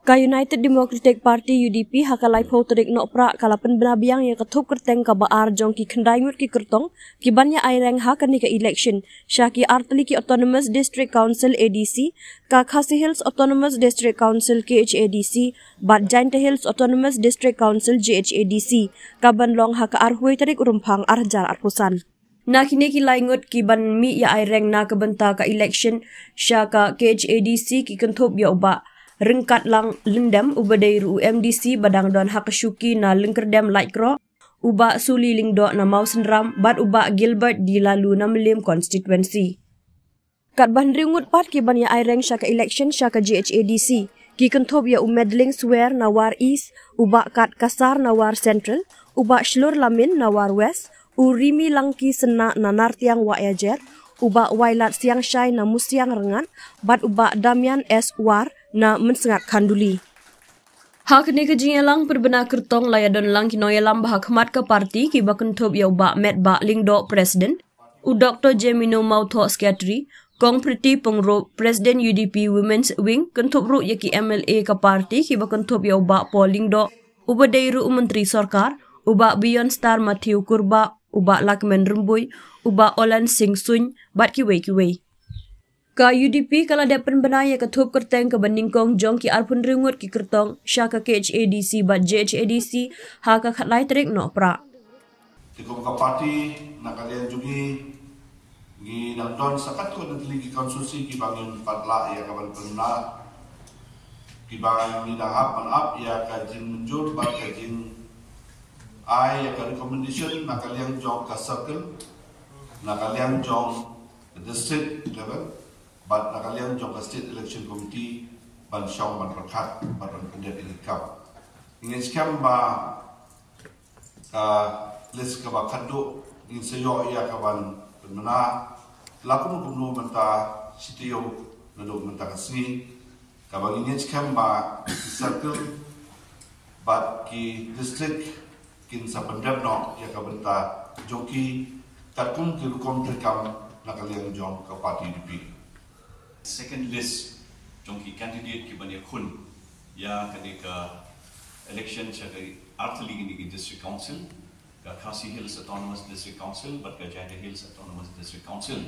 Ka United Democratic Party UDP hakalai potrik nok pra kalapan benabiang yang ketup kerteng ka baar jong ki kendai ngut ki kertong ki banya aireng ha kan ni ka election syaki artli ki Autonomous District Council ADC ka Khasi Hills Autonomous District Council KHADC bat Jainta Hills Autonomous District Council JHADC ka banlong ha ka arhui tarik urumpang arjar arpusan. Na kini ki laingut ki ban mi ya aireng na kabenta ka election syaka KHADC ki kentup ya uba rengkat lang lendam uba dari UMDC badang don hakasyuki na lengkerdam laikro uba suli lingdo na mau senram bat uba Gilbert di lalu na melim constituency. Kat ban ringut pat ki ban ya aireng syaka election syaka JHADC ki kentob ya umedling swear na war east uba kat kasar na war central uba shlur lamin na war west urimi langki sena na nartiang wa yajer uba wailat siang syai na musiang rengan bat uba Damian S war na mensengat kanduli. Hak ni kejingelang perbena kertong layadon lang kinoyelam bahak mat ke parti ki bakentob ya uba met ba lingdo president u Dr. Jemino Mautho Secretary kong priti pengro Presiden UDP Women's Wing kentob ru ya ki MLA ke parti ki bakentob ya uba polingdo uba dairu menteri sarkar uba Beyond Star Matthew Kurba uba Lakmen Rumbuy uba Olan Sing Sun bat kiwei. Ka UDP kala depan benaya ketup kerteng ke bandingkong jong ki arpun ringut ki kertong syaka KHADC bat JHADC haka khatlai terik no pra. Tikum ka parti nak kalian jungi ngi nang don sakat ko nanti ki konsulsi ki bangun patla ya kawan penna ki bangun ni dah up ya ka jing munjur bat ka jing ai ya ka recommendation nak kalian jong ka circle nak kalian jong district level but nakalian jong state election committee ban syong ban rakat ban pendet ilikap ingin skam ba list ka ba kado ingin sayo ia kawan penmena lakun kumno menta sitio nado menta kasni ka ba ingin skam ba circle but ki district kin sa pendet no ia ka benta joki takum ki kom terkam nakalian jong ka parti UDP. Second list jongki candidate ki banya khun ya kadika election chakai artli ni district council ka Khasi Hills Autonomous District Council but ka Jainta Hills Autonomous District Council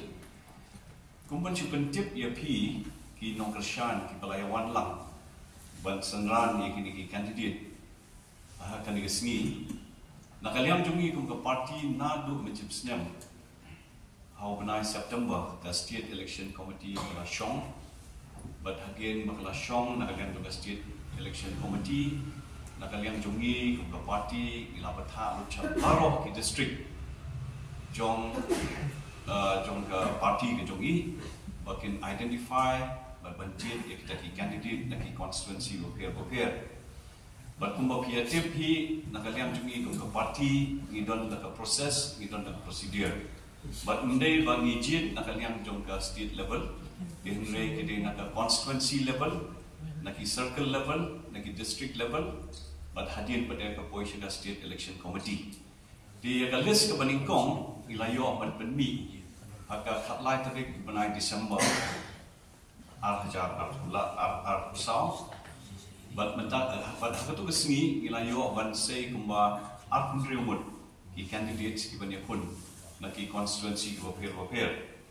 kumban chupen tip ya pi ki nongkershan ki pelayawan lang ban senran ni ki candidate kadika sngi nakaliam jongi kum ka party na du mechip snyam how benai September the state election committee makala shong but again makala shong nakalian juga state election committee nakalian jongi ke party ilapatha lucha baro ki district jong ke party ke jongi bakin identify banjir kita ki candidate naki constituency loper but kumba piatif hi nakalian jongi ke party ngidon ke proses ngidon ke procedure but undai bagi jid nakaliang jong ka state level dihenre kede nak constituency level naki circle level naki district level but hadir pada ka position state election committee di ka list ka baningkong ilayo ban penmi haka khatlai tarik benai Disember ar saw but mentak pada hatu kesni ilayo ban sei kumba ar pundriumut ki candidates ki banya pun naki constituency wapir